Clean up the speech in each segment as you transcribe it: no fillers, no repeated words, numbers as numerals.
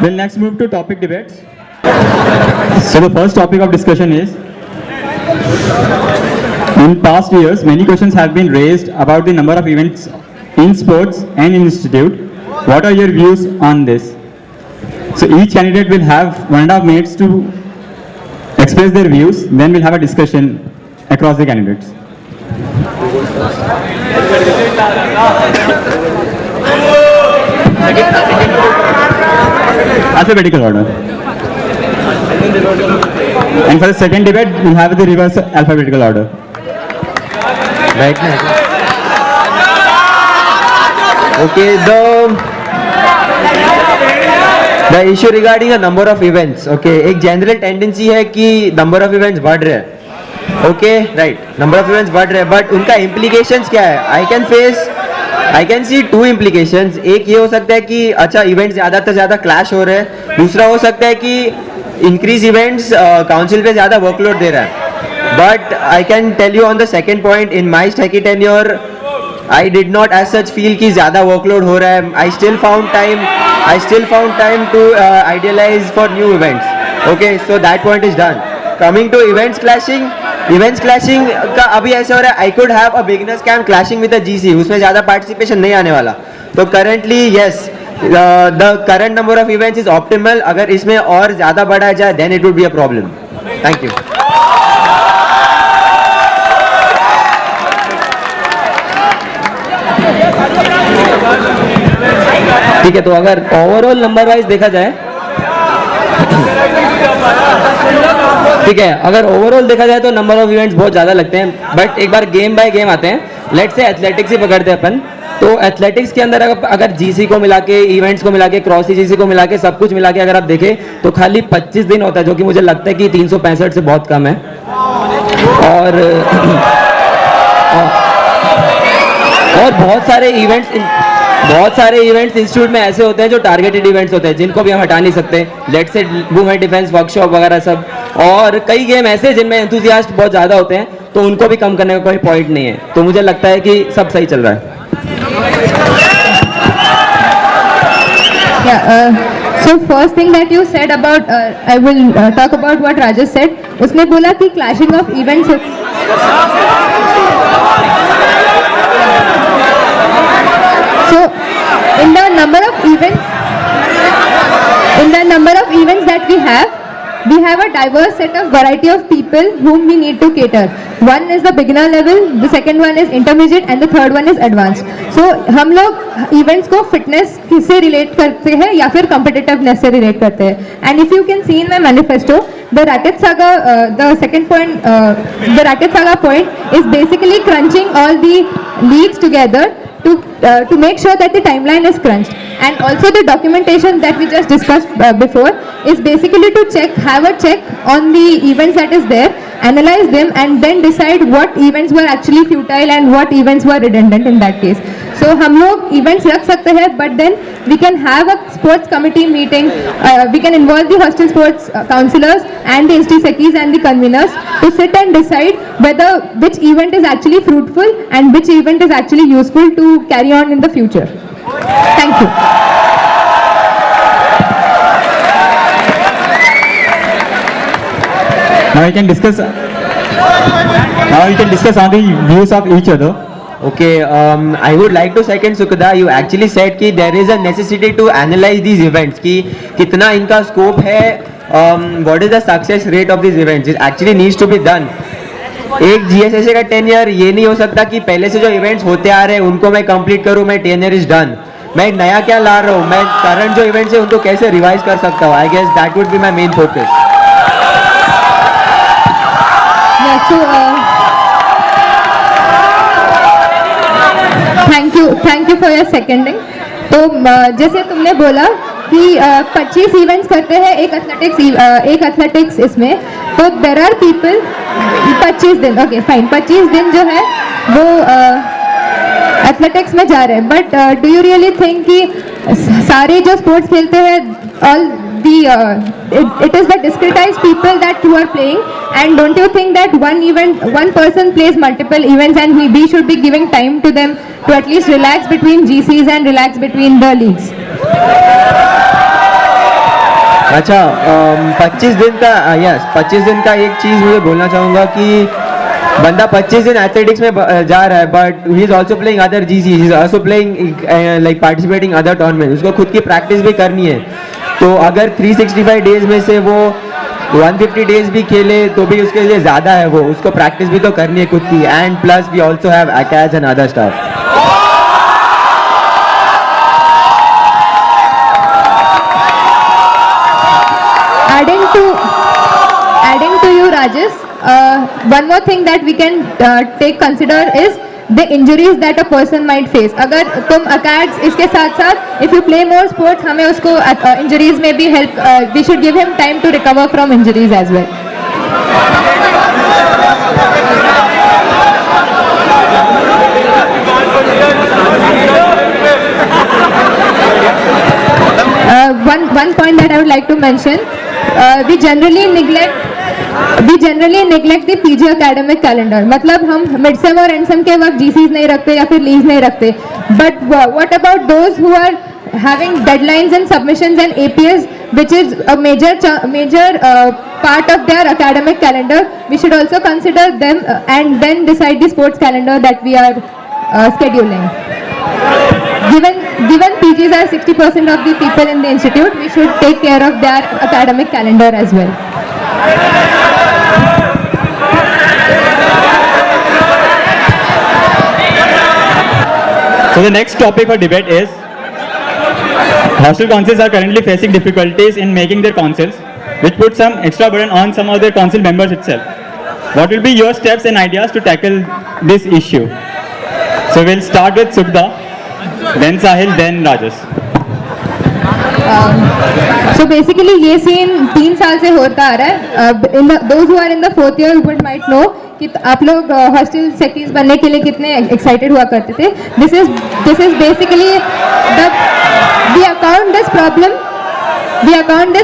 We'll next move to topic debates. So the first topic of discussion is, in past years, many questions have been raised about the number of events in sports and in institute. What are your views on this? So each candidate will have 1.5 minutes to express their views. Then we'll have a discussion across the candidates. Alphabetical order. And for the second debate, we'll have the reverse alphabetical order. Right now. Okay, the issue regarding the number of events. Okay, एक general tendency है कि number of events बढ़ रहे हैं. Okay, right. Number of events बढ़ रहे हैं, but उनका implications क्या है? I can see two implications. एक ये हो सकता है कि अच्छा events ज़्यादा से ज़्यादा clash हो रहे हैं. दूसरा हो सकता है कि increase events council पे ज़्यादा workload दे रहा है. But I can tell you on the second point, in my Techie tenure, I did not as such feel कि ज़्यादा workload हो रहा है. I still found time to idealize for new events. Okay, so that point is done. Coming to events clashing का अभी ऐसा हो रहा है, I could have a beginners camp clashing with a GC, उसमें ज़्यादा participation नहीं आने वाला. तो currently yes, the current number of events is optimal. अगर इसमें और ज़्यादा बढ़ाया जाए, then it would be a problem. Thank you. ठीक है, तो अगर ओवरऑल नंबर वाइज देखा जाए, ठीक है, अगर ओवरऑल देखा जाए तो नंबर ऑफ इवेंट्स बहुत ज़्यादा लगते हैं. बट एक बार गेम बाय गेम आते हैं. लेट्स से एथलेटिक्स ही पकड़ते हैं अपन. तो एथलेटिक्स के अंदर अगर जीसी को मिला के, इवेंट्स को मिला के, क्रॉस जीसी को मिला के, सब कुछ मिला के अगर आप देखें तो खाली 25 दिन होता है, जो कि मुझे लगता है कि 365 से बहुत कम है. और बहुत सारे इवेंट्स इंस्टीट्यूट में ऐसे होते हैं जो टारगेटेड इवेंट्स होते हैं, जिनको भी हम हटा नहीं सकते. Let's say women defence workshop वगैरह सब. और कई गेम ऐसे जिनमें एंथुसियास्ट बहुत ज़्यादा होते हैं, तो उनको भी कम करने का कोई पॉइंट नहीं है. तो मुझे लगता है कि सब सही चल रहा है. So first thing that you said about, I will talk about what Rajesh said. उसने बोला कि clashing of events. So in the number of events that we have a diverse set of variety of people whom we need to cater. One is the beginner level, the second one is intermediate, and the third one is advanced. So हम लोग events को fitness से relate करते हैं या फिर competitiveness से relate करते हैं. And if you can see in my manifesto, the Racket Saga, the second point, the Racket Saga point is basically crunching all the leagues together to make sure that the timeline is crunched. And also the documentation that we just discussed before is basically to have a check on the events that is there, analyze them, and then decide what events were actually futile and what events were redundant in that case. So हम लोग events रख सकते हैं, but then we can have a sports committee meeting. We can involve the hostel sports counselors and the institute and the conveners to sit and decide which event is actually fruitful and which event is actually useful to carry on in the future. Thank you. Now we can discuss on the views of each other. Okay, I would like to second Sukada. You actually said कि there is a necessity to analyze these events, कि कितना इनका scope है, what is the success rate of these events. It actually needs to be done. एक GSSA का tenure ये नहीं हो सकता कि पहले से जो events होते आ रहे हैं उनको मैं complete करूँ, मैं tenure is done. मैं नया क्या ला रहा हूँ, मैं current जो events है उनको कैसे revise कर सकता हूँ. I guess that would be my main focus. Yeah, so thank you for your seconding. तो जैसे तुमने बोला कि 25 इवेंट्स करते हैं एक एथलेटिक्स इसमें, तो देयर आर पीपल 25 दिन, ओके फाइन, 25 दिन जो है वो एथलेटिक्स में जा रहे हैं. But do you really think कि सारे जो स्पोर्ट्स खेलते हैं, all it is the discretized people that who are playing, and don't you think that one person plays multiple events and we should be giving time to them to at least relax between GCs and relax between the leagues? अच्छा 25 दिन का yes 25 दिन का एक चीज़ मुझे बोलना चाहूँगा कि बंदा 25 दिन एथलेटिक्स में जा रहा है, but he is also playing other GC, he is also playing like participating other tournament, उसको खुद की प्रैक्टिस भी करनी है। तो अगर 365 डेज में से वो 150 डेज भी खेले तो भी उसके लिए ज़्यादा है, वो उसको प्रैक्टिस भी तो करनी है खुद की। And plus we also have attach and other staff. Adding to you, Rajesh, one more thing that we can consider is the injuries that a person might face. अगर तुम अकेड्स इसके साथ साथ if you play more sports, हमें उसको injuries में भी help, we should give him time to recover from injuries as well. One point that I would like to mention, we generally neglect the PG academic calendar. मतलब हम midsem और एंडसेम के वक्त GCs नहीं रखते या फिर लीव्स नहीं रखते, but what about those who are having deadlines and submissions and APS, which is a major part of their academic calendar? We should also consider them and then decide the sports calendar that we are scheduling. Given PGs are 60% of the people in the institute, we should take care of their academic calendar as well. So the next topic for debate is hostel councils are currently facing difficulties in making their councils, which puts some extra burden on some of their council members itself. What will be your steps and ideas to tackle this issue? So we'll start with Sukda, then Sahil, then Rajesh. So basically ये scene 3 साल से होता आ रहा है. Those who are in the 4th year would might know कि आप लोग hostel secretaries बनने के लिए कितने एक्साइटेड हुआ करते थे. This is basically we account this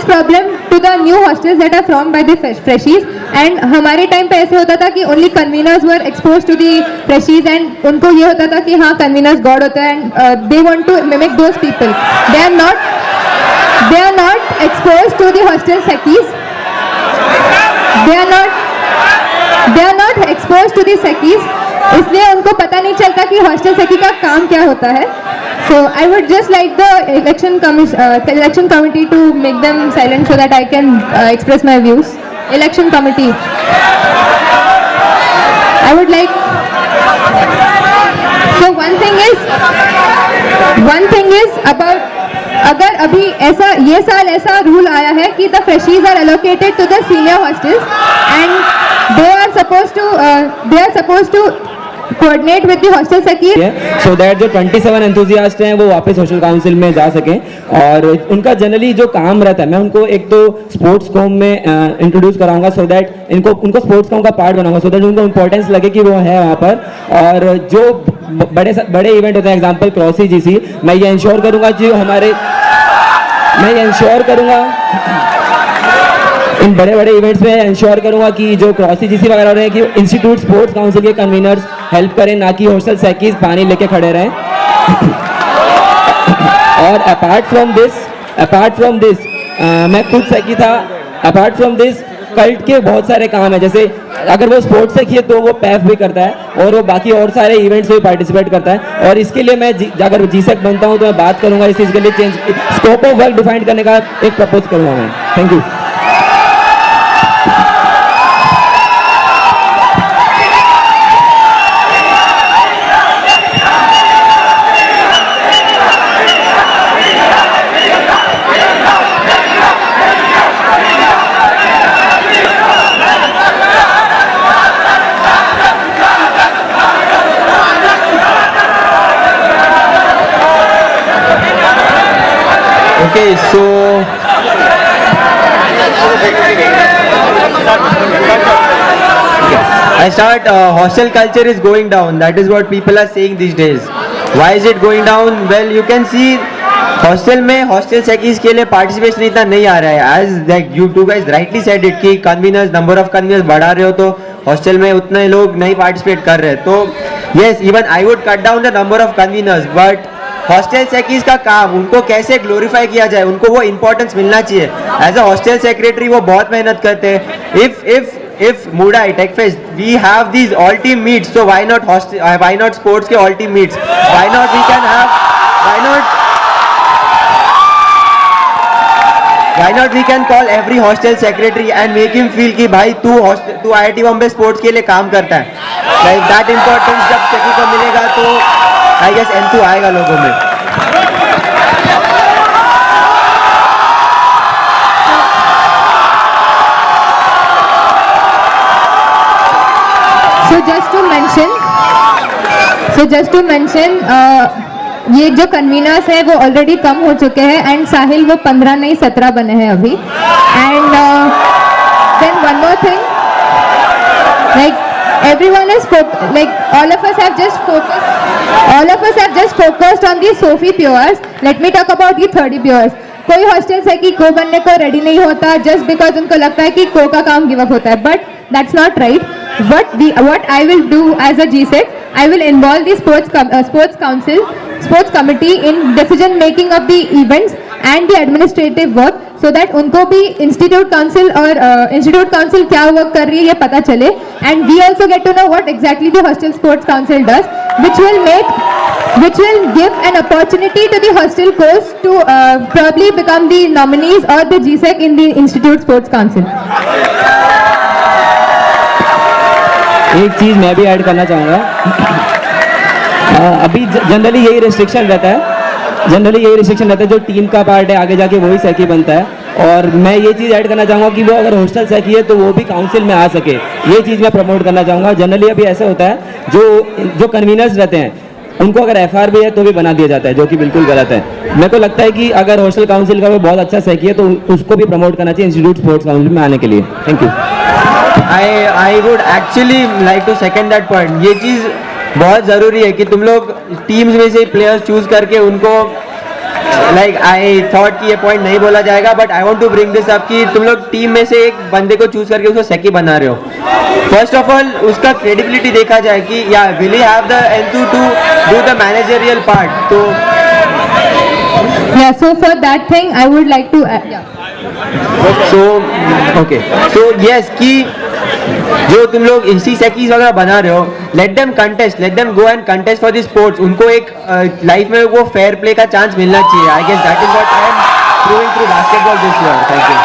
problem to the new hostels that are formed by the freshies. And हमारे टाइम पे ऐसे होता था कि only conveners were exposed to the freshies and उनको ये होता था कि हाँ conveners God होता है and they want to mimic those people. They are not exposed to the hostel seckies. They are not exposed to the seckies. इसलिए उनको पता नहीं चलता कि hostel seckie का काम क्या होता है. So I would just like the election committee to make them silent so that I can express my views. Election committee. I would like. So one thing is about. अगर अभी ऐसा ये साल ऐसा रूल आया है कि the freshies are allocated to the senior hostels and they are supposed to coordinate with the hostel seckies so that जो 27 enthusiast हैं वो वापस हॉस्टल काउंसिल में जा सकें. और उनका जनरली जो काम रहता है, मैं उनको एक तो स्पोर्ट्स कॉम में इंट्रोड्यूस कराऊंगा सो दैट उनको स्पोर्ट्स कॉम का पार्ट बनाऊंगा सो दैट उनको इंपॉर्टेंस लगे कि वो है वहाँ पर. और जो बड़े इवेंट होते हैं, एग्जांपल क्रॉसी जीसी, मैं ये इंश्योर करूंगा इन बड़े इवेंट्स में इंश्योर करूंगा कि जो क्रॉसी जीसी वगैरह हो रहे हैं कि इंस्टीट्यूट स्पोर्ट्स काउंसिल के कन्वीनर्स हेल्प करें, ना कि हॉस्टल सेकीज पानी लेके खड़े रहें. और अपार्ट फ्रॉम दिस मैं खुद सेकी था. अपार्ट फ्रॉम दिस कल्ट के बहुत सारे काम है, जैसे अगर वो स्पोर्ट्स सेकी है तो वो पैफ भी करता है और वो बाकी और सारे इवेंट्स में पार्टिसिपेट करता है. और इसके लिए मैं अगर जीसेक बनता हूँ तो मैं बात करूंगा इस चीज़ के लिए स्कोप ऑफ वर्क डिफाइन करने का एक प्रपोज करूंगा मैं. Thank you. Okay, so I start hostel culture is going down. That is what people are saying these days. Why is it going down? Well, you can see hostel में hostel सेकीज के लिए participation इतना नहीं आ रहा है. As that you two guys rightly said it कि कन्वीनर्स नंबर ऑफ कन्वीनर्स बढ़ा रहे हो तो हॉस्टल में उतने लोग नहीं पार्टिसिपेट कर रहे. तो yes, even I would cut down the number of conveners, but hostel secretaries का काम, उनको कैसे ग्लोरीफाई किया जाए, उनको वो इंपॉर्टेंस मिलना चाहिए. एज अ हॉस्टल सेक्रेटरी वो बहुत मेहनत करते हैं. If Mudai TechFest we have these all team meets, so why not sports के all team meets? Why not we can call every hostel secretary and make him feel कि भाई तू IIT Bombay sports के लिए काम करता है. Like that importance जब सभी को मिलेगा तो I guess enthu आएगा लोगों में. So just to mention, ये जो कन्वीनर्स है वो ऑलरेडी कम हो चुके हैं एंड साहिल वो 15 नहीं 17 बने हैं अभी. And then one more thing, like everyone is like all of us have just focused on the Sophie Pures. Let me talk about the 30 Pures. कोई हॉस्टल से कि को बनने को रेडी नहीं होता जस्ट बिकॉज उनको लगता है कि को का काम गिव अप होता है. But that's not right. What I will do as a GSEC, I will involve the sports council, sports committee in decision making of the events and the administrative work, so that उनको भी institute council और institute council क्या work कर रही है ये पता चले. And we also get to know what exactly the hostel sports council does, which will give an opportunity to the hostel course to probably become the nominees or the GSEC in the institute sports council. एक चीज़ मैं भी add करना चाहूँगा. अभी generally यही restriction रहता है जो टीम का पार्ट है आगे जाके वही सेकी बनता है. और मैं ये चीज़ ऐड करना चाहूँगा कि वो अगर हॉस्टल सेकी है तो वो भी काउंसिल में आ सके. ये चीज़ मैं प्रमोट करना चाहूँगा. जनरली अभी ऐसा होता है जो कन्वीनर्स रहते हैं उनको अगर एफआर भी है तो भी बना दिया जाता है, जो कि बिल्कुल गलत है. मेरे को लगता है कि अगर हॉस्टल काउंसिल का वो बहुत अच्छा सेकी है तो उसको भी प्रमोट करना चाहिए इंस्टीट्यूट स्पोर्ट्स काउंसिल में आने के लिए. Thank you. I would actually like to second that point. ये चीज़ बहुत ज़रूरी है कि तुम लोग टीम्स में से प्लेयर्स चूज करके उनको like I thought कि ये पॉइंट नहीं बोला जाएगा, but I want to bring this up कि तुम लोग टीम में से एक बंदे को चूज करके उसको सेकी बना रहे हो. फर्स्ट ऑफ ऑल उसका क्रेडिबिलिटी देखा जाए कि या will he have the enthu to do the managerial part. तो Yeah, so for that thing I would like to so yes कि जो तुम लोग इंस्टी सेकीज वगैरह बना रहे हो, let them contest, let them go and contest for the sports. उनको एक लाइफ में वो फेयर प्ले का चांस मिलना चाहिए. I guess that is what I am proving through basketball this year. Thank you.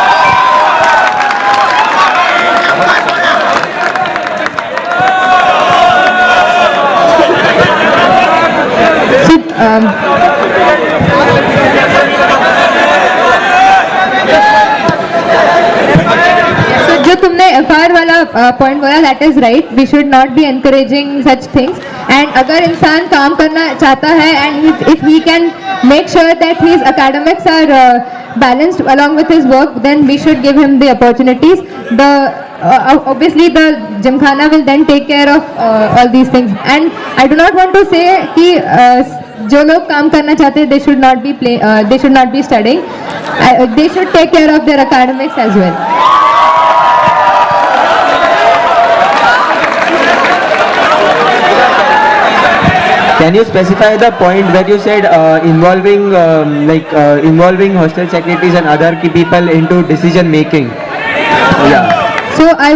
जो तुमने एफआर वाला पॉइंट बोला, that is right. We should not be encouraging such things. And अगर इंसान काम करना चाहता है and if he can make sure that his academics are balanced along with his work, then we should give him the opportunities. Obviously the gymkhana will then take care of all these things. And I do not want to say कि जो लोग काम करना चाहते हैं they should not be studying. They should take care of their academics as well. Can you specify the point that you said involving hostel secretaries and other key people into decision making? Yeah. So I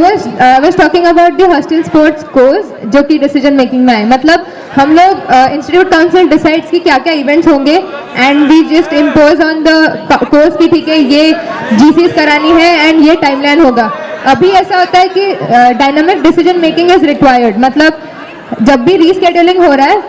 was talking about the hostel sports course जो कि decision making में है. मतलब हम लोग institute council decides कि क्या क्या इवेंट्स होंगे and we just impose on the course की ठीक है ये जीसीस करानी है एंड ये टाइमलाइन होगा. अभी ऐसा होता है कि dynamic decision making is required. मतलब जब भी रीस्केड्यूलिंग हो रहा है,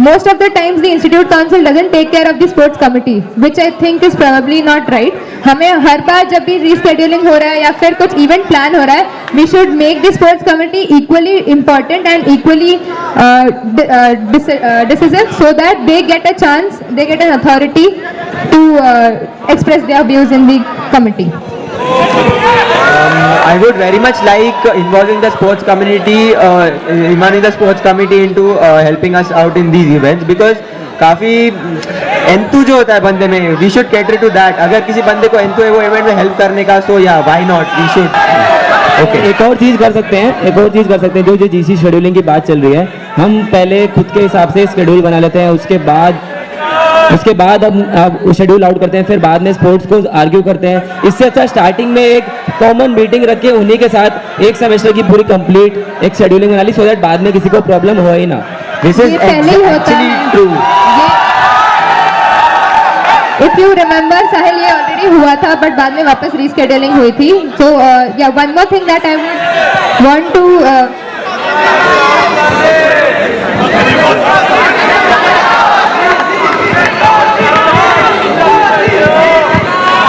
most of the times the institute council doesn't take care of the sports committee, which I think is probably not right. हमें हर बार जब भी rescheduling हो रहा है या फिर कुछ event plan हो रहा है, we should make the sports committee equally important and equally decisive, so that they get a chance, they get an authority to express their views in the committee. I would very much like involving the sports committee into helping us out in these events, because काफ़ी enthu जो होता है बंदे में, we should cater to that. अगर किसी बंदे को एंथू है वो इवेंट में हेल्प करने का, so yeah, why not, we should. Okay. एक और चीज़ कर सकते हैं जो जीसी शेड्यूलिंग की बात चल रही है, हम पहले खुद के हिसाब से शेड्यूल बना लेते हैं, उसके बाद उसके बाद अब शेड्यूल आउट करते हैं, फिर बाद में स्पोर्ट्स को आर्ग्यू करते हैं। इससे अच्छा स्टार्टिंग में एक कॉमन मीटिंग रख के उन्हीं के साथ एक सेमेस्टर की पूरी कंप्लीट एक शेड्यूलिंग बना ली, सो दैट बाद में किसी को प्रॉब्लम हो ही ना। दिस इज ये पहले ही होता एक्चुअली है। ट्रू। इफ यू रिमेम्बर साहिल, ये ऑलरेडी हुआ था बट बाद में वापस रीस्केड्यूलिंग हुई थी। So yeah one more thing that I would want to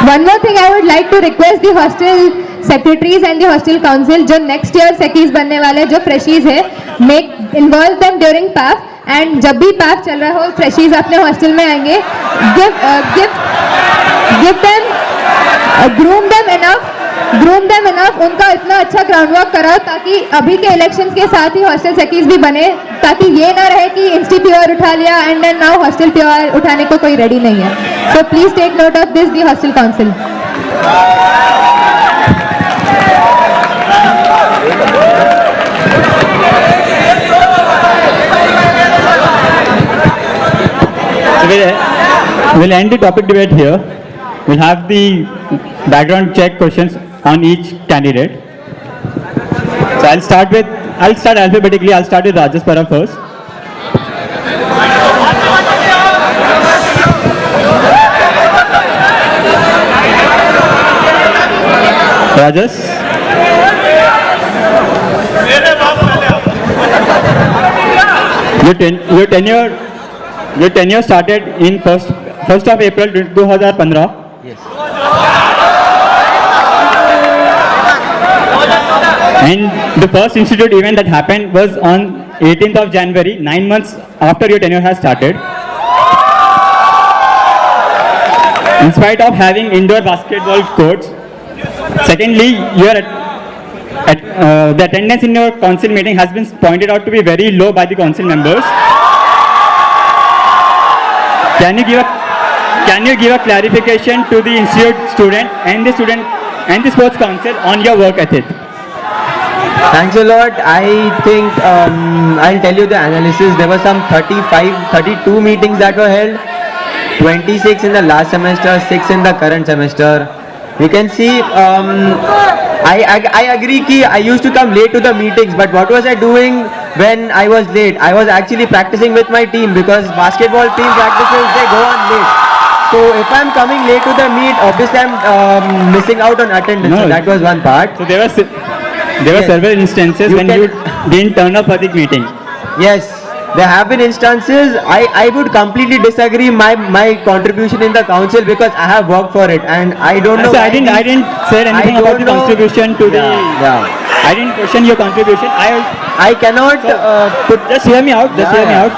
one more thing I would like to request the hostel secretaries and the hostel council जो next year seckies बनने वाले जो freshies है, make involve them during PAF, and जब भी PAF चल रहा हो freshies अपने hostel में आएंगे, give them groom them enough, उनका इतना अच्छा ग्राउंड वर्क कराओ ताकि अभी के इलेक्शंस के साथ ही हॉस्टल सेकीज भी बने, ताकि ये ना रहे कि इंस्टी प्योर उठा लिया एंड देन नाउ हॉस्टल प्योर उठाने को कोई रेडी नहीं है। So please take note of this, the hostel council. We'll end the topic debate here. We'll have the background check questions on each candidate. So I'll start alphabetically. I'll start with Rajas Parab first. Rajas. Your tenure started in first of April 2015. Yes. And the first institute event that happened was on 18th of January, 9 months after your tenure has started. In spite of having indoor basketball courts. Secondly, the attendance in your council meeting has been pointed out to be very low by the council members. Can you give a clarification to the institute student and the sports council on your work ethic? Thanks a lot. I think I'll tell you the analysis. There were some 32 meetings that were held, 26 in the last semester, 6 in the current semester. You can see, I agree कि I used to come late to the meetings, but what was I doing when I was late? I was actually practicing with my team, because basketball team practices, they go on late. So if I'm coming late to the meet, obviously I'm missing out on attendance. No. So that was one part. So there were Yes. several instances You when can- you didn't turn up for the meeting. Yes, there have been instances. I would completely disagree my contribution in the council, because I have worked for it, and I don't know. So I why didn't say anything I about the don't know. contribution to the. Yeah. I didn't question your contribution. I cannot put. Just hear me out. Just hear me Yeah. out.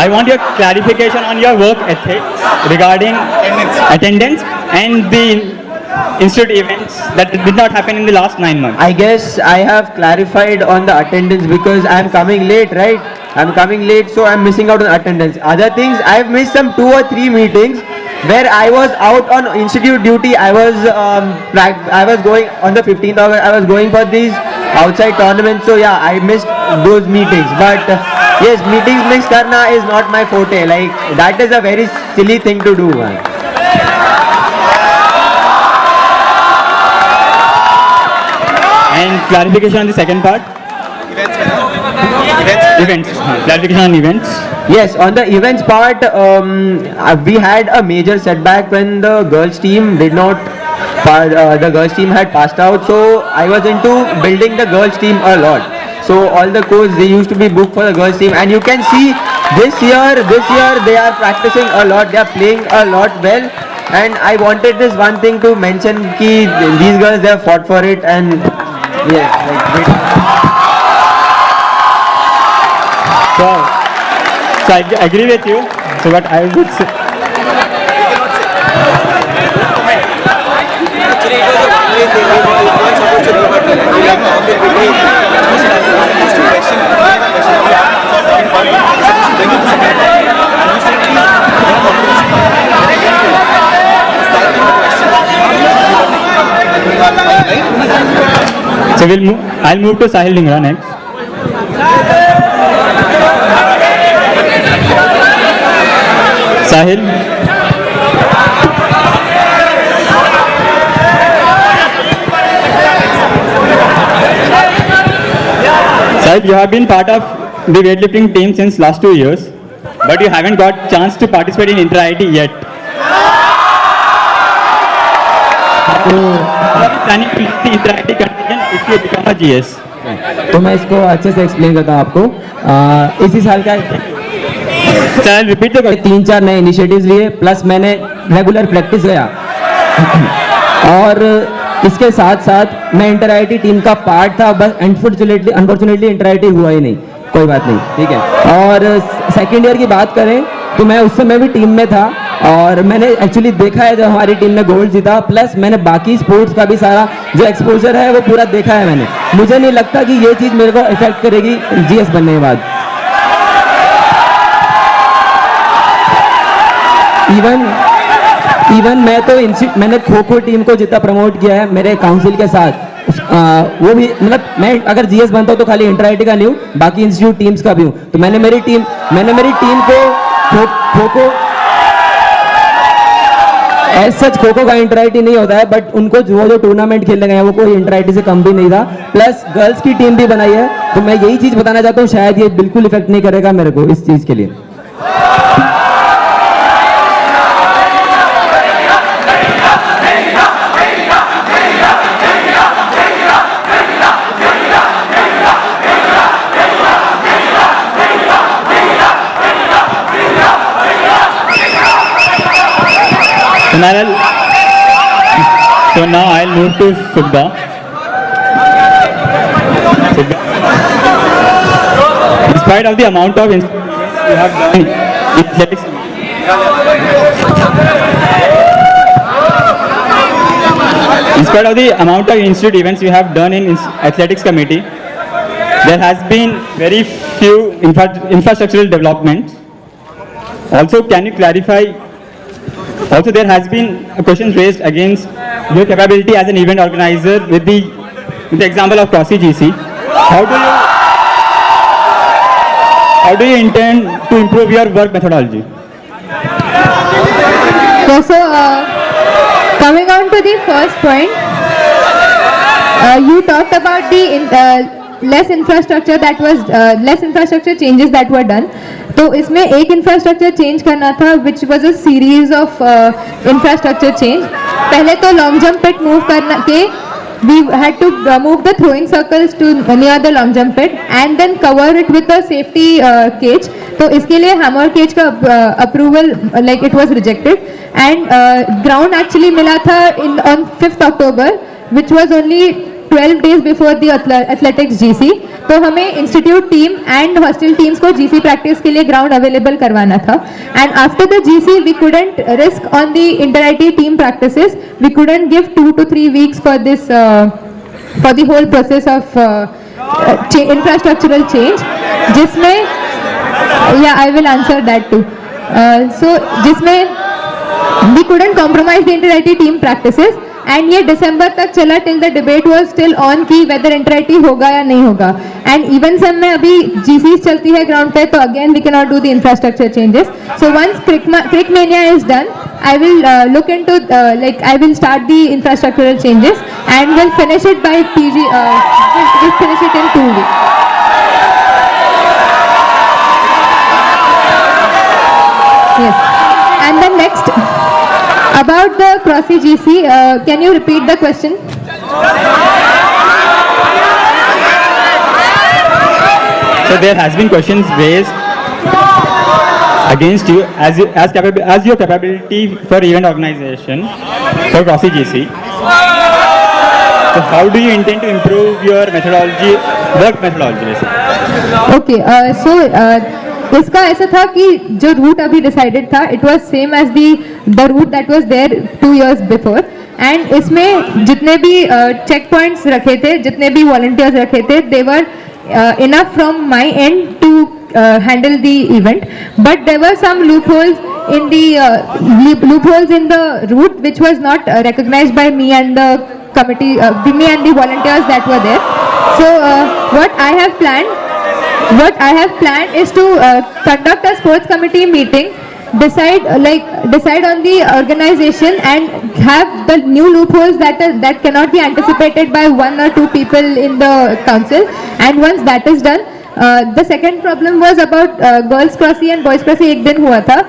I want your clarification on your work ethics regarding attendance and the institute events that did not happen in the last 9 months. I guess I have clarified on the attendance, because I am coming late, right? I'm coming late, so I'm missing out on attendance. Other things, I've missed some 2 or 3 meetings where I was out on institute duty. I was going on the 15th August. I was going for these outside tournaments. So yeah, I missed those meetings. But yes, meetings miss karna is not my forte. Like, that is a very silly thing to do, man. And clarification on the second part. Events. Clarification on events. Yes, on the events part, we had a major setback when the girls team did not. The girls team had passed out, so I was into building the girls team a lot. So all the coaches, they used to be booked for the girls team, and you can see this year they are practicing a lot. They are playing a lot well, and I wanted this one thing to mention: ki these girls, they have fought for it, and yes, So I agree with you. So what I would say. So I'll move to Sahil Dhingra next. Sahil. Sahil, you have been part of the weightlifting team since last 2 years, but you haven't got chance to participate in inter-IT yet. How are you planning to lead the inter-IT contingent if you become a GS? तो मैं इसको अच्छे से explain करता हूँ आपको। इसी साल का Sahil, repeat the question. 3-4 नए इनिशिएटिव्स लिए, प्लस मैंने रेगुलर प्रैक्टिस गया और इसके साथ साथ मैं इंटर आईटी टीम का पार्ट था, बस अनफॉर्चुनेटली इंटर आईटी हुआ ही नहीं, कोई बात नहीं, ठीक है। और सेकेंड ईयर की बात करें तो मैं उस समय भी टीम में था और मैंने एक्चुअली देखा है जब हमारी टीम ने गोल्ड जीता, प्लस मैंने बाकी स्पोर्ट्स का भी सारा जो एक्सपोजर है वो पूरा देखा है मैंने। मुझे नहीं लगता कि ये चीज़ मेरे को इफेक्ट करेगी जीएस बनने के बाद। इवन मैं तो मैंने खो खो टीम को जितना प्रमोट किया है मेरे काउंसिल के साथ, वो भी मतलब मैं अगर जीएस बनता हूँ तो खाली इंटर आईटी का नहीं हूँ, बाकी इंस्टीट्यूट टीम्स का भी हूँ। तो मैंने मेरी टीम को खो खो एज सच खो खो का इंटर आईटी नहीं होता है, बट उनको जो टूर्नामेंट खेलने गए हैं वो कोई इंटर आईटी से कम भी नहीं था, प्लस गर्ल्स की टीम भी बनाई है। तो मैं यही चीज़ बताना चाहता हूँ, शायद ये बिल्कुल इफेक्ट नहीं करेगा मेरे को इस चीज़ के लिए। So now I'll move to Subha. In spite of the amount of you have done in athletics, in spite of the amount of institute events you have done in athletics committee, there has been very few infrastructural developments. Also, can you clarify? Also, there has been questions raised against your capability as an event organizer with the example of Crossy GC. How do you intend to improve your work methodology? Yeah, so coming on to the first point, you talked about the less infrastructure changes that were done. तो इसमें एक infrastructure change करना था which was a series of infrastructure change. पहले तो long jump pit move करना के we had to move the throwing circles to near the long jump pit and then cover it with a safety cage. तो इसके लिए hammer cage का approval like it was rejected and ground actually मिला था on 5th October विच वॉज ओनली 12 days before the athletics GC। तो हमें institute team and hostel teams को GC प्रैक्टिस के लिए ग्राउंड अवेलेबल करवाना था and after the GC we couldn't risk on the inter-IT team practices, we couldn't give 2 to 3 weeks for this for the whole process of infrastructural change, जिसमें yeah I will answer that too. So जिसमें we couldn't compromise the inter-IT team practices and ये दिसंबर तक चला till the debate was still on की weather inter-IT होगा या नहीं होगा एंड इवन सब में अभी जीसीस चलती है ग्राउंड पे, तो again we can not do the infrastructure changes. So once cricmania is done I will look into like I will start the infrastructural changes and will finish it by PG will finish it in 2 weeks। Yes, and then next about the Crossy GC, can you repeat the question? So there has been questions raised against you as your capability for event organization for Crossy GC. So how do you intend to improve your work methodology? Okay, so इसका ऐसा था कि जो root अभी decided था it was same as the route that was there 2 years before and इसमें जितने भी चेक पॉइंट्स रखे थे, जितने भी वॉलंटियर्स रखे थे, they were enough from my end to handle the event, but there were some loopholes in the route which was not recognized by me and the committee, me and the volunteers that were there. So what I have planned is to conduct a sports committee meeting decide on the organization and have the new loopholes that cannot be anticipated by one or two people in the council. And once that is done, the second problem was about girls crossy and boys crossy एक दिन हुआ था,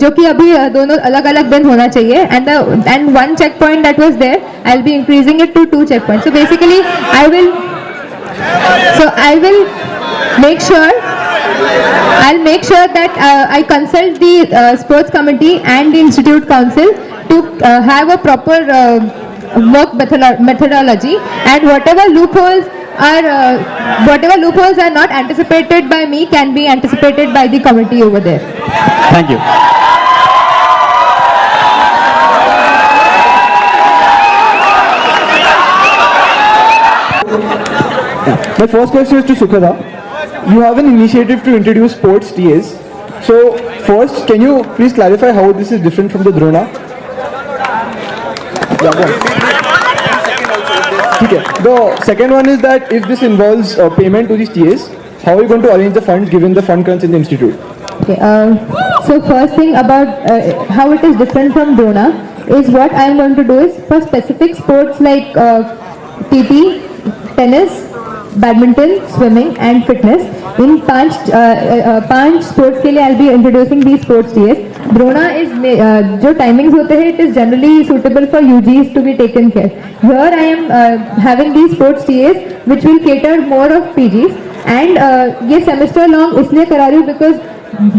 जो कि अभी दोनों अलग अलग दिन होना चाहिए, and one checkpoint that was there, I'll be increasing it to 2 checkpoints. So basically I will make sure that I consult the sports committee and the institute council to have a proper work methodology, and whatever loopholes are not anticipated by me can be anticipated by the committee over there. Thank you. My first question is to Sukhada. You have an initiative to introduce sports TAs. So first, can you please clarify how this is different from the Drona? Yeah, go on. Okay. The second one is that if this involves payment to these TAs, how are you going to arrange the funds given the fund crunch in the institute? Okay, so first thing about how it is different from Drona is what I am going to do is for specific sports like TT, tennis, badminton, swimming and fitness. In पांच sports के लिए I'll be introducing these sports TAs. Drona is जो timings होते हैं, it is generally suitable for UGs to be taken care. Here I am having these sports TAs which will cater more of PGs, and ये semester long इसलिए करा रही हूँ because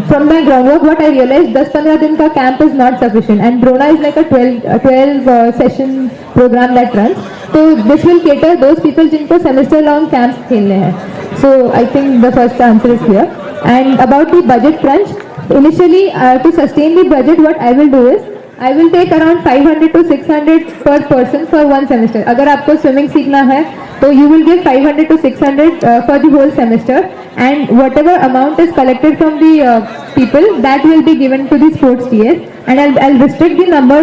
from my groundwork what I realized 10-15 दिन का camp is not sufficient, and Drona is like a 12 session program that runs. So this will cater those people जिनको semester long camps खेलने हैं. So I think the first answer is clear. And about the budget crunch, initially to sustain the budget, what I will do is I will take around 500 to 600 per person for one semester. अगर आपको swimming सीखना है, तो you will give 500 to 600 for the whole semester, and whatever amount is collected from the people, that will be given to the sports TAs, and I'll restrict the number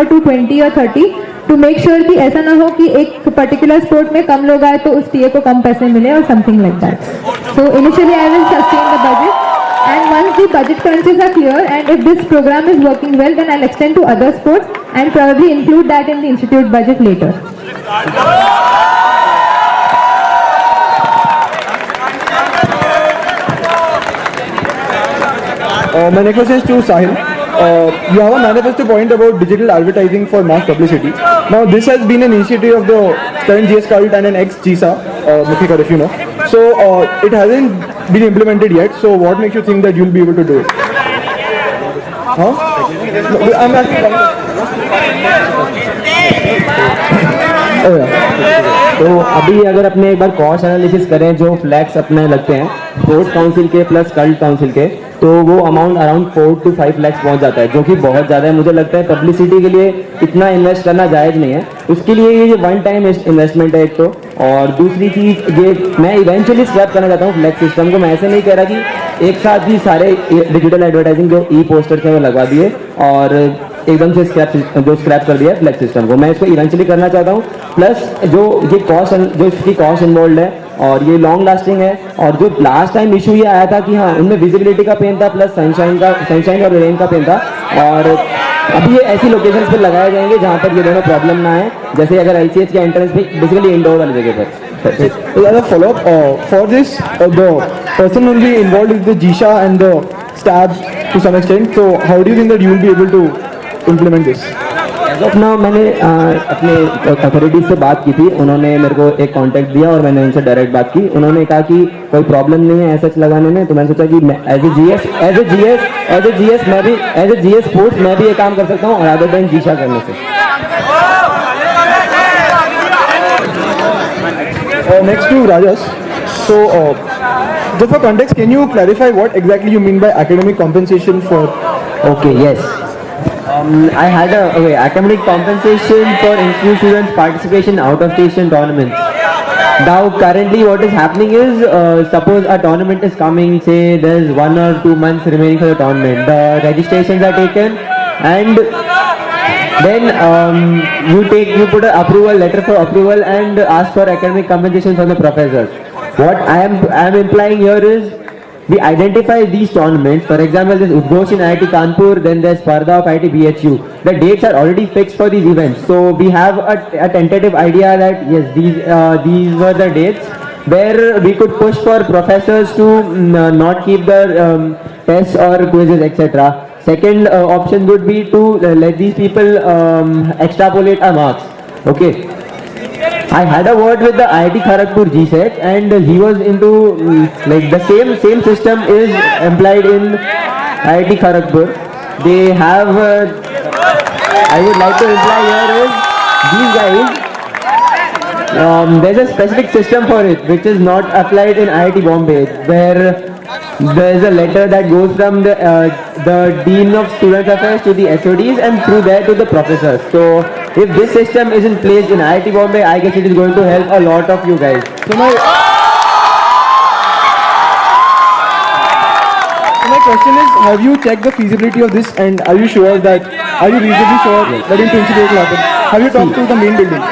to 20 or 30 to make sure कि ऐसा ना हो कि एक particular sport में कम लोग आए तो उस TA को कम पैसे मिले or something like that. So initially I will sustain the budget, and once the budget crunches are clear and if this program is working well, then I'll extend to other sports and probably include that in the institute budget later. My next question is to Sahil. You have a manifesto point about digital advertising for mass publicity. Now this has been an initiative of the current GS cult and an ex-GISA, Muthikar, if you know. So it hasn't been implemented yet. So what makes you think that you'll be able to do it? Huh? No, I'm asking. Oh yeah. तो अभी अगर अपने एक बार cost analysis करें जो flags अपने लगते हैं स्पोर्ट्स काउंसिल के प्लस कल्ट काउंसिल के, तो वो अमाउंट अराउंड 4 to 5 लाख पहुंच जाता है, जो कि बहुत ज़्यादा है. मुझे लगता है पब्लिसिटी के लिए इतना इन्वेस्ट करना जायज़ नहीं है. उसके लिए ये वन टाइम इन्वेस्टमेंट है एक तो, और दूसरी चीज़ ये मैं इवेंचुअली स्क्रैप करना चाहता हूँ फ्लैग सिस्टम को. मैं ऐसे नहीं कह रहा कि एक साथ ही सारे डिजिटल एडवर्टाइजिंग जो ई पोस्टर्स हैं वो लगवा दिए और एकदम से स्क्रैप कर दिया फ्लैग सिस्टम को. मैं इसको इवेंचुअली करना चाहता हूँ. प्लस जो इसकी कॉस्ट इन्वॉल्व है और ये लॉन्ग लास्टिंग है, और जो लास्ट टाइम इशू ये आया था कि हाँ उनमें विजिबिलिटी का पेन था प्लस सनशाइन और रेन का पेन था, और अभी ये ऐसी लोकेशंस पे लगाए जाएंगे जहाँ पर ये दोनों प्रॉब्लम ना है, जैसे अगर LCH के एंट्रेंस पे बेसिकली इंडोर वाली जगह पर. As a follow-up, for this, the person will be involved with the GISA and the STAB to some extent. So how do you think that you will be able to implement this? अपना मैंने अपने authorities से बात की थी, उन्होंने मेरे को एक कांटेक्ट दिया और मैंने उनसे डायरेक्ट बात की. उन्होंने कहा कि कोई प्रॉब्लम नहीं है ऐसा लगाने में. तो मैंने सोचा कि मैं एज ए जीएस स्पोर्ट्स मैं भी ये काम कर सकता हूँ और अदर देन जीशा करने से. Next to Rajas. So just for context, can you clarify what exactly you mean by academic compensation for? Okay, yes. I had academic compensation for institute students participation out of station tournaments. Now currently what is happening is suppose a tournament is coming, say there's 1 or 2 months remaining for the tournament, the registrations are taken, and then you put an letter for approval and ask for academic compensation from the professors. What I am implying here is we identify these tournaments. For example, there's Udghosh in IIT Kanpur, then there's Sparda of IIT BHU. The dates are already fixed for these events. So we have a tentative idea that yes, these were the dates where we could push for professors to not keep the tests or quizzes, etc. Second option would be to let these people extrapolate our marks. Okay. I had a word with the IIT Kharagpur GSET and he was into like the same system is employed in IIT Kharagpur. They have, I would like to imply here is these guys, there's a specific system for it which is not applied in IIT Bombay, where there is a letter that goes from the Dean of Student Affairs to the HODs and through there to the professors. So if this system is in place in IIT Bombay, I guess it is going to help a lot of you guys. So my question is, have you checked the feasibility of this and are you reasonably sure that in principle it will happen? Have you talked to the main building?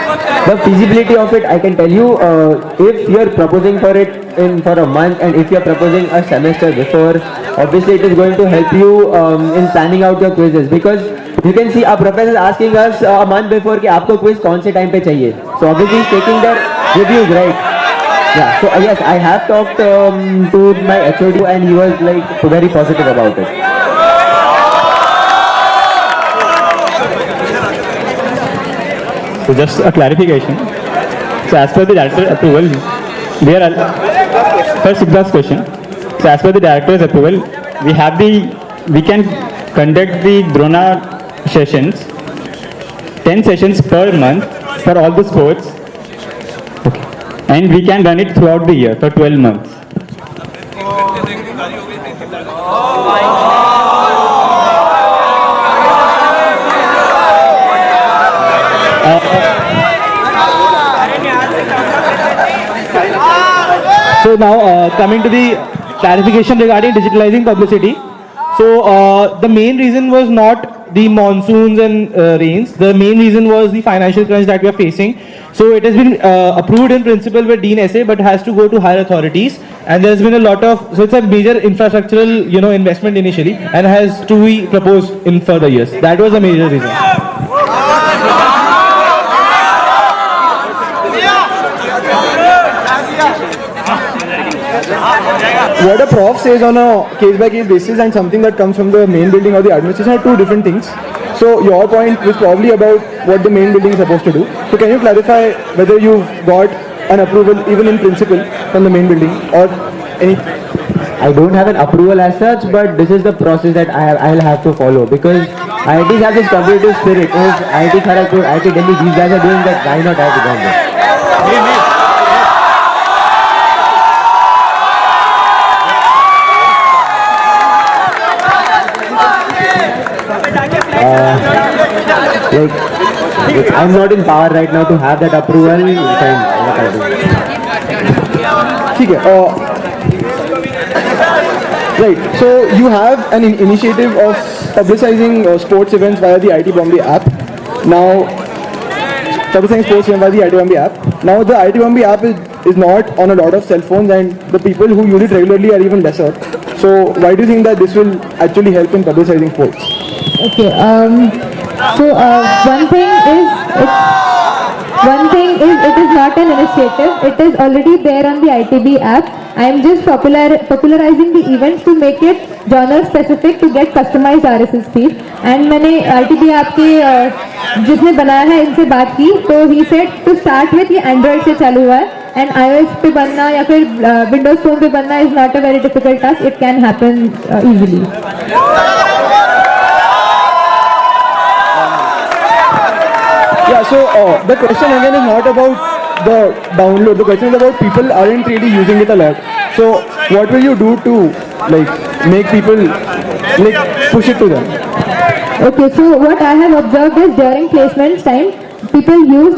The feasibility of it, I can tell you, if you are proposing for it for a month and if you are proposing a semester before, obviously it is going to help you in planning out your quizzes, because you can see our professor is asking us a month before कि आपको quiz कौन से time पे चाहिए. So obviously he's taking their reviews, right? Yeah. So yes, I have talked to my HOD and he was like very positive about it. So just a clarification. So as per the director approval, we are first Siddharth's question. So as per the director's approval, we can conduct the Drona sessions, 10 sessions per month for all the sports. Okay. And we can run it throughout the year for 12 months. So now coming to the clarification regarding digitalizing publicity. So the main reason was not the monsoons and rains. The main reason was the financial crunch that we are facing. So it has been approved in principle with Dean SA, but has to go to higher authorities. And there's been a lot of, so it's a major infrastructural, investment initially, and has to be proposed in further years. That was a major reason. What a prof says on a case-by-case basis and something that comes from the main building or the administration are two different things. So your point was probably about what the main building is supposed to do. So can you clarify whether you've got an approval even in principle from the main building or any? I don't have an approval as such, but this is the process that I'll have to follow, because IITs have this competitive spirit. If IIT Kharagpur, IIT Delhi, these guys are doing that, why not IIT Bombay? I'm not in power right now to have that approval. Okay. Right. So you have an initiative of publicizing sports events via the IIT Bombay app. Now, publicizing sports events via the IIT Bombay app. Now, the IIT Bombay app is not on a lot of cell phones, and the people who use it regularly are even lesser. So, why do you think that this will actually help in publicizing sports? Okay. So one thing is it is not an initiative. It is already there on the ITB app. I am just popularizing the events to make it genre specific to get customized RSS feed. And मैंने ITB app के जिसने बनाया है इनसे बात की, तो he said to start with ये Android से चालू हुआ है, and iOS पे बनना या फिर Windows Phone पे बनना is not a very difficult task. It can happen easily. Yeah, so the question again is not about the download. The question is about people aren't really using it a lot. So what will you do to make people push it to them? Okay, so what I have observed is during placements time, people use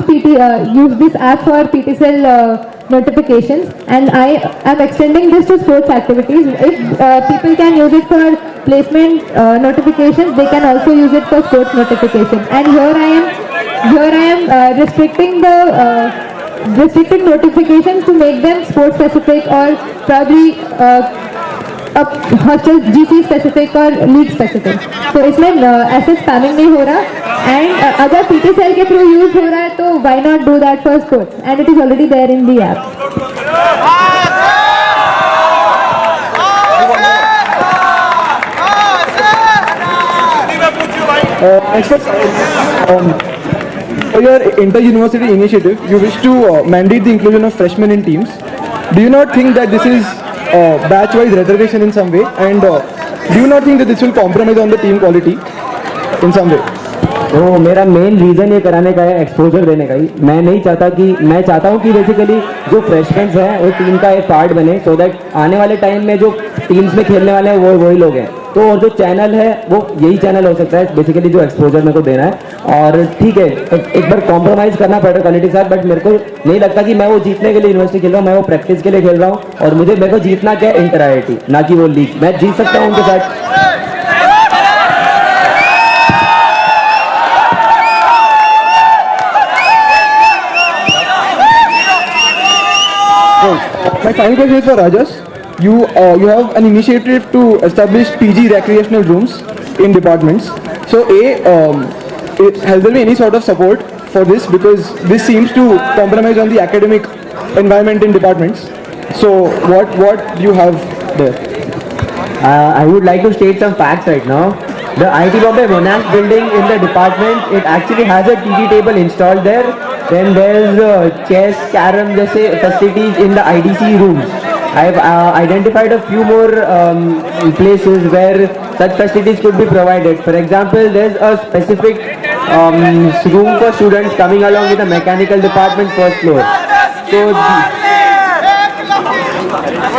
this app for PTCL notifications, and I am extending this to sports activities. If people can use it for placement notifications, they can also use it for sports notifications. And here I am restricting notifications to make them sport specific, or probably hostel GC specific और league specific, तो इसमें ऐसे spamming नहीं हो रहा, and अगर PT cell के through use हो रहा है तो why not do that for sports, and it is already there in the app. For your inter-university initiative, you wish to mandate the inclusion of freshmen in teams. Do you not think that this is batch-wise reservation in some way? And do you not think that this will compromise on the team quality in some way? तो मेरा main reason ये कराने का है exposure देने का ही. मैं चाहता हूँ कि बेसिकली जो फ्रेशमेंस हैं वो टीम का एक पार्ट बने, सो दैट आने वाले टाइम में जो टीम्स में खेलने वाले हैं वो वही लोग हैं. तो और जो चैनल है वो यही चैनल हो सकता है बेसिकली जो एक्सपोजर मेरे को देना है. और ठीक है, एक बार कॉम्प्रोमाइज़ करना पड़ेगा क्वालिटी के साथ, बट मेरे को नहीं लगता कि मैं वो जीतने के लिए यूनिवर्सिटी खेल रहा हूँ. मैं वो प्रैक्टिस के लिए खेल रहा हूँ, और मेरे को जीतना क्या है, इंटर IIT, ना कि वो लीग. मैं जीत सकता हूँ उनके साथ. My final question is for Rajas. You have an initiative to establish PG recreational rooms in departments. So has there been any sort of support for this, because this seems to compromise on the academic environment in departments? So what do you have there? I would like to state some facts right now. The IT Bombay Monarch building in the department, it actually has a TV table installed there. Then there's chess, carom जैसे facilities in the IDC rooms. I've identified a few more places where such facilities could be provided. For example, there's a specific room for students coming along with the mechanical department first floor.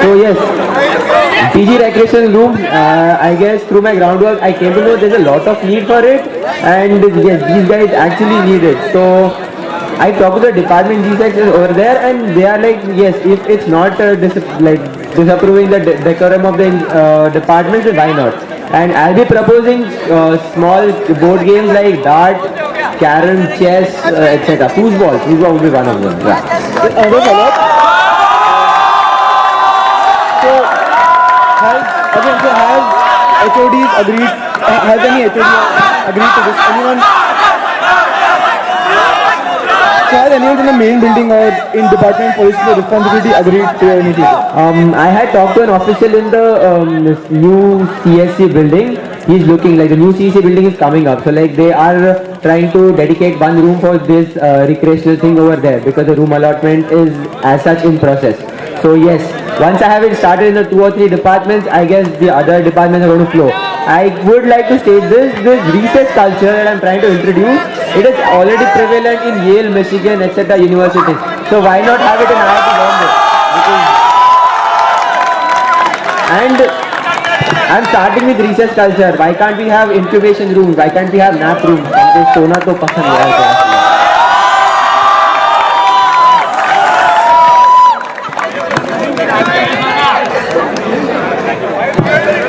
So yes, PG recreation rooms, I guess through my groundwork I came to know there's a lot of need for it, and yes, these guys actually need it. So I talked to the department G-Sex over there, and they are like, yes, if it's not disapproving the decorum of the department, then why not? And I'll be proposing small board games like dart, carom, chess, etc. Foosball will be one of them. Yeah. Has HODs agreed? Has any HOD agreed to this? Anyone? So has anyone in the main building or in department policy responsibility agreed to your initiative? I had talked to an official in the new CSC building. He's looking like the new CSC building is coming up. So like they are trying to dedicate one room for this recreational thing over there, because the room allotment is as such in process. So yes, once I have it started in the 2 or 3 departments, I guess the other departments are going to flow. I would like to state this recess culture that I'm trying to introduce, it is already prevalent in Yale, Michigan, etc. universities. So why not have it in IIT Bombay? And I'm starting with recess culture. Why can't we have incubation rooms? Why can't we have nap rooms? हमको सोना तो पसंद है.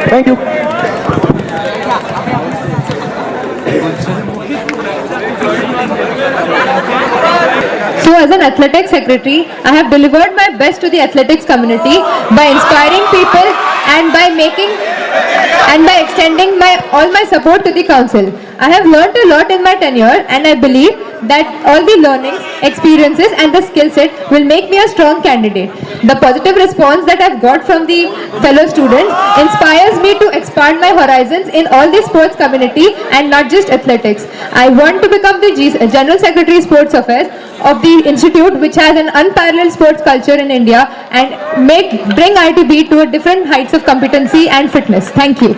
Thank you. So as an athletics secretary, I have delivered my best to the athletics community by inspiring people and by extending all my support to the council. I have learned a lot in my tenure, and I believe that all the learnings, experiences and the skill set will make me a strong candidate. The positive response that I've got from the fellow students inspires me to expand my horizons in all the sports community and not just athletics. I want to become the General Secretary Sports Affairs of the institute, which has an unparalleled sports culture in India, and bring ITB to a different heights of competency and fitness. Thank you.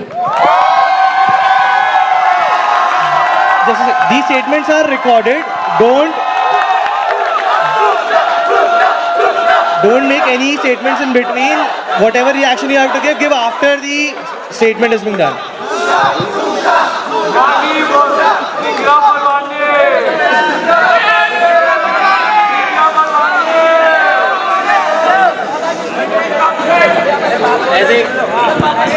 These statements are recorded. Don't make any statements in between. Whatever reaction you have to give after the statement has been done.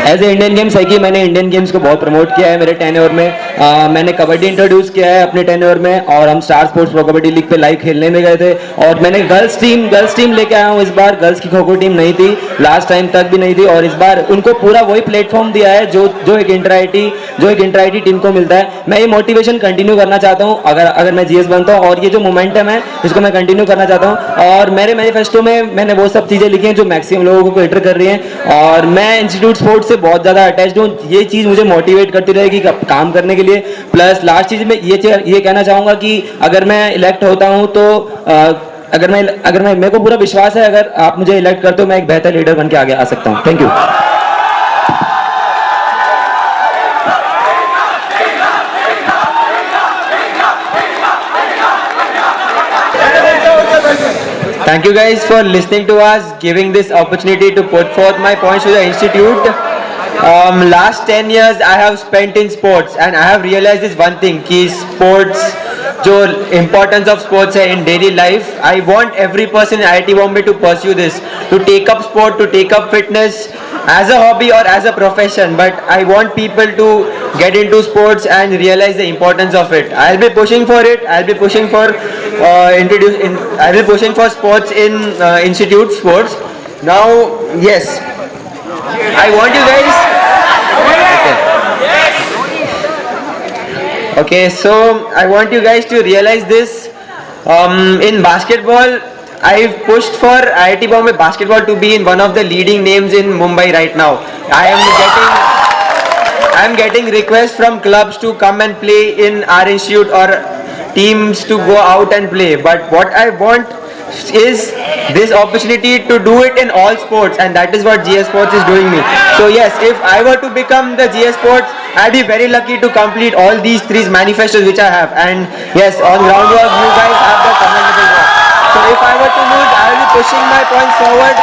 As a Indian games है कि मैंने Indian games को बहुत promote किया है मेरे tenure में. मैंने कबड्डी इंट्रोड्यूस किया है अपने टेन्योर में, और हम star sports pro kabaddi league पे लाइव खेलने में गए थे, और मैंने गर्ल्स टीम लेके आया हूँ इस बार। गर्ल्स की खो खो टीम नहीं थी लास्ट टाइम तक भी नहीं थी, और इस बार उनको पूरा वही प्लेटफॉर्म दिया है जो एक इंटर आईटी टीम को मिलता है। मैं ये मोटिवेशन कंटिन्यू करना चाहता हूँ अगर मैं जीएस बनता हूँ, और ये जो मोमेंटम है इसको मैं कंटिन्यू करना चाहता हूँ। और मेरे मैनिफेस्टो में मैंने वो सब चीज़ें लिखी हैं जो मैक्सिमम लोगों को कैटर कर रही हैं, और मैं इंस्टीट्यूट स्पोर्ट्स से बहुत ज़्यादा अटैच्ड हूँ। ये चीज़ मुझे मोटिवेट करती रहेगी काम करने के लिए। प्लस लास्ट चीज़ में ये कहना चाहूँगा कि अगर मैं इलेक्ट होता हूँ तो अगर मैं मेरे को पूरा विश्वास है, अगर आप मुझे इलेक्ट करते हो मैं एक बेहतर लीडर बन के आगे आ सकता हूँ। Thank you. Thank you guys for listening to us, giving this opportunity to put forth my points to the institute. Last 10 years I have spent in sports, and I have realized this one thing कि sports, जो importance of sports है in daily life, I want every person in IIT Bombay to pursue this, to take up sport, to take up fitness as a hobby or as a profession. But I want people to get into sports and realize the importance of it. I'll be pushing for it. I'll be pushing for I'll be pushing for sports in institute sports. Now, yes, I want you guys. Okay, so I want you guys to realize this. In basketball, I've pushed for IIT Bombay basketball to be in one of the leading names in Mumbai right now. I am getting requests from clubs to come and play in our institute, or teams to go out and play. But what I want is this opportunity to do it in all sports, and that is what GS Sports is doing me. So yes, if I were to become the GS Sports, I'd be very lucky to complete all these three manifestos which I have. And yes, on groundwork, you guys have the commendable work. So if I were to lose, I will be pushing my points forward.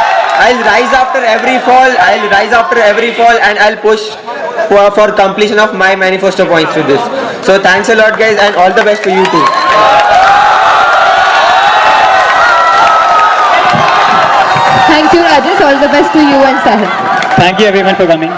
I'll rise after every fall. And I'll push for completion of my manifesto points to this. So thanks a lot, guys, and all the best to you too. Thank you, Rajesh. All the best to you and Sahil. Thank you everyone for coming.